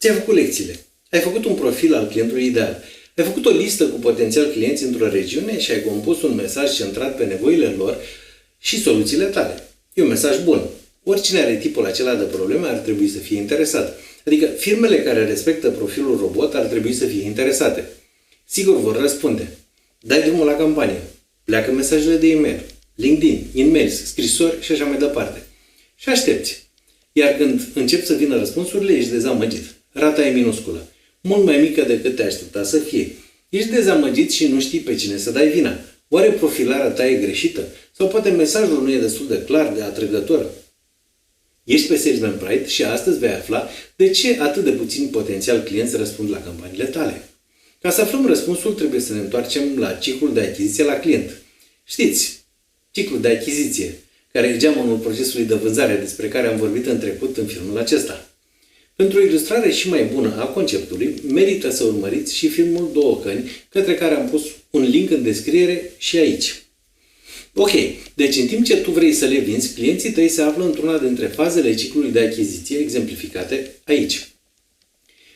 Ți-ai făcut lecțiile. Ai făcut un profil al clientului ideal. Ai făcut o listă cu potențial clienți într-o regiune și ai compus un mesaj centrat pe nevoile lor și soluțiile tale. E un mesaj bun. Oricine are tipul acela de probleme ar trebui să fie interesat. Adică firmele care respectă profilul robot ar trebui să fie interesate. Sigur vor răspunde. Dai drumul la campanie. Pleacă mesajele de e-mail, LinkedIn, e-mails, scrisori și așa mai departe. Și aștepți. Iar când încep să vină răspunsurile, ești dezamăgit. Rata e minusculă. Mult mai mică decât te aștepta să fie. Ești dezamăgit și nu știi pe cine să dai vina. Oare profilarea ta e greșită? Sau poate mesajul nu e destul de clar, de atrăgător? Ești pe Salesman Pride și astăzi vei afla de ce atât de puțini potențial clienți răspund la campaniile tale. Ca să aflăm răspunsul, trebuie să ne întoarcem la ciclul de achiziție la client. Știți, ciclul de achiziție, care e geamănul procesului de vânzare despre care am vorbit în trecut în filmul acesta. Pentru o ilustrare și mai bună a conceptului, merită să urmăriți și filmul Două căni, către care am pus un link în descriere și aici. Ok, deci în timp ce tu vrei să le vinzi, clienții tăi se află într-una dintre fazele ciclului de achiziție exemplificate aici.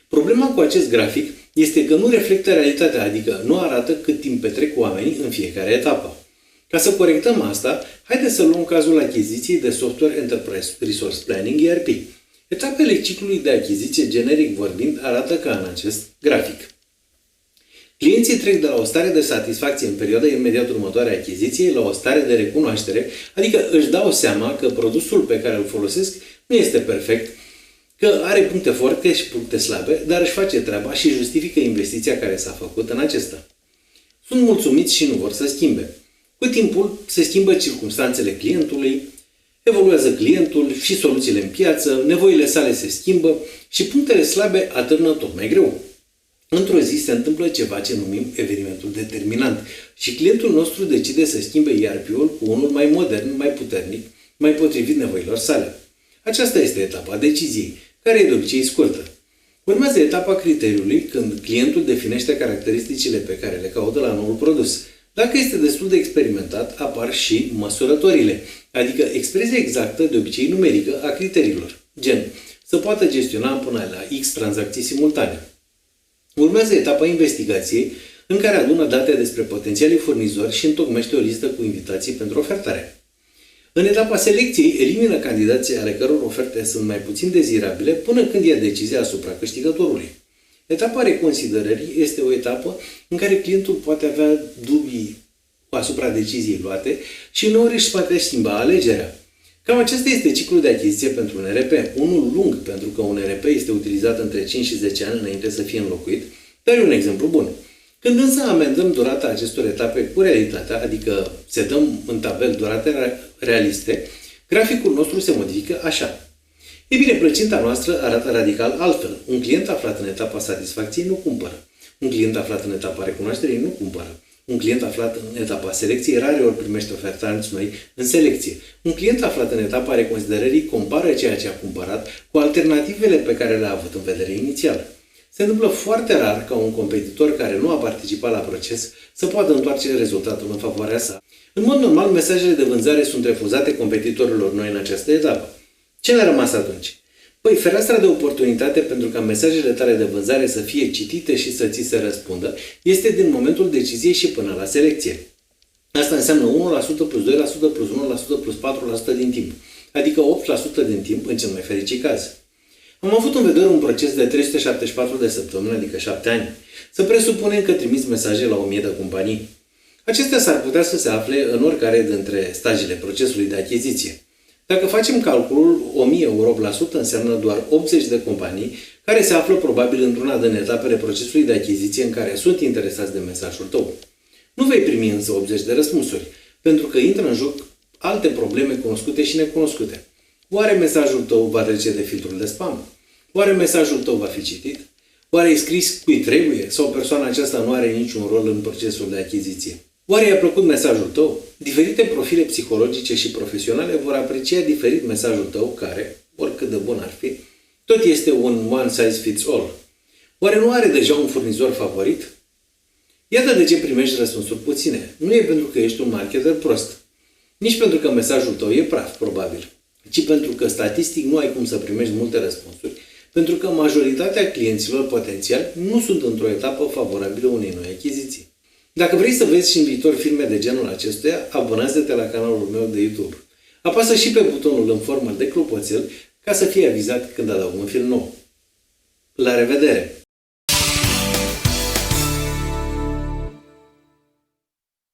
Problema cu acest grafic este că nu reflectă realitatea, adică nu arată cât timp petrec oamenii în fiecare etapă. Ca să corectăm asta, haideți să luăm cazul achiziției de Software Enterprise Resource Planning ERP. Etapele ciclului de achiziție, generic vorbind, arată ca în acest grafic. Clienții trec de la o stare de satisfacție în perioada imediat următoare a achiziției la o stare de recunoaștere, adică își dau seama că produsul pe care îl folosesc nu este perfect, că are puncte forte și puncte slabe, dar își face treaba și justifică investiția care s-a făcut în acesta. Sunt mulțumiți și nu vor să schimbe. Cu timpul se schimbă circumstanțele clientului, evoluează clientul și soluțiile în piață, nevoile sale se schimbă și punctele slabe atârnă tot mai greu. Într-o zi se întâmplă ceva ce numim evenimentul determinant și clientul nostru decide să schimbe ERP-ul cu unul mai modern, mai puternic, mai potrivit nevoilor sale. Aceasta este etapa deciziei, care e de obicei scurtă. Urmează etapa criteriului, când clientul definește caracteristicile pe care le caută la noul produs. Dacă este destul de experimentat, apar și măsurătorile, adică expresia exactă, de obicei numerică, a criteriilor, gen să poată gestiona până la X tranzacții simultane. Urmează etapa investigației, în care adună date despre potențialii furnizori și întocmește o listă cu invitații pentru ofertare. În etapa selecției, elimină candidații ale căror oferte sunt mai puțin dezirabile până când ia decizia asupra câștigătorului. Etapa reconsiderării este o etapă în care clientul poate avea dubii asupra deciziei luate și uneori își poate schimba alegerea. Cam acesta este ciclul de achiziție pentru un ERP, unul lung pentru că un ERP este utilizat între 5 și 10 ani înainte să fie înlocuit, dar e un exemplu bun. Când însă amendăm durata acestor etape cu realitatea, adică setăm în tabel durate realiste, graficul nostru se modifică așa. Ei bine, plăcinta noastră arată radical altfel. Un client aflat în etapa satisfacției nu cumpără. Un client aflat în etapa recunoașterii nu cumpără. Un client aflat în etapa selecției rareori primește ofertanți noi în selecție. Un client aflat în etapa reconsiderării compară ceea ce a cumpărat cu alternativele pe care le-a avut în vedere inițial. Se întâmplă foarte rar ca un competitor care nu a participat la proces să poată întoarce rezultatul în favoarea sa. În mod normal, mesajele de vânzare sunt refuzate competitorilor noi în această etapă. Ce ne-a rămas atunci? Păi, fereastra de oportunitate pentru ca mesajele tale de vânzare să fie citite și să ți se răspundă este din momentul deciziei și până la selecție. Asta înseamnă 1% plus 2% plus 1% plus 4% din timp, adică 8% din timp în cel mai fericit caz. Am avut în vedere un proces de 374 de săptămâni, adică 7 ani. Să presupunem că trimiți mesaje la 1000 de companii. Acestea s-ar putea să se afle în oricare dintre stagiile procesului de achiziție. Dacă facem calculul, 1000 euro la sută înseamnă doar 80 de companii care se află probabil într-una din etapele procesului de achiziție în care sunt interesați de mesajul tău. Nu vei primi însă 80 de răspunsuri, pentru că intră în joc alte probleme cunoscute și necunoscute. Oare mesajul tău va trece de filtrul de spam? Oare mesajul tău va fi citit? Oare e scris cui trebuie sau persoana aceasta nu are niciun rol în procesul de achiziție? Oare i-a plăcut mesajul tău? Diferite profile psihologice și profesionale vor aprecia diferit mesajul tău care, oricât de bun ar fi, tot este un one size fits all. Oare nu are deja un furnizor favorit? Iată de ce primești răspunsuri puține. Nu e pentru că ești un marketer prost. Nici pentru că mesajul tău e praf, probabil. Ci pentru că statistic nu ai cum să primești multe răspunsuri, pentru că majoritatea clienților potențiali nu sunt într-o etapă favorabilă unei noi achiziții. Dacă vrei să vezi și în viitor filme de genul acestuia, abonează-te la canalul meu de YouTube. Apasă și pe butonul în formă de clopoțel ca să fii avizat când adaug un film nou. La revedere!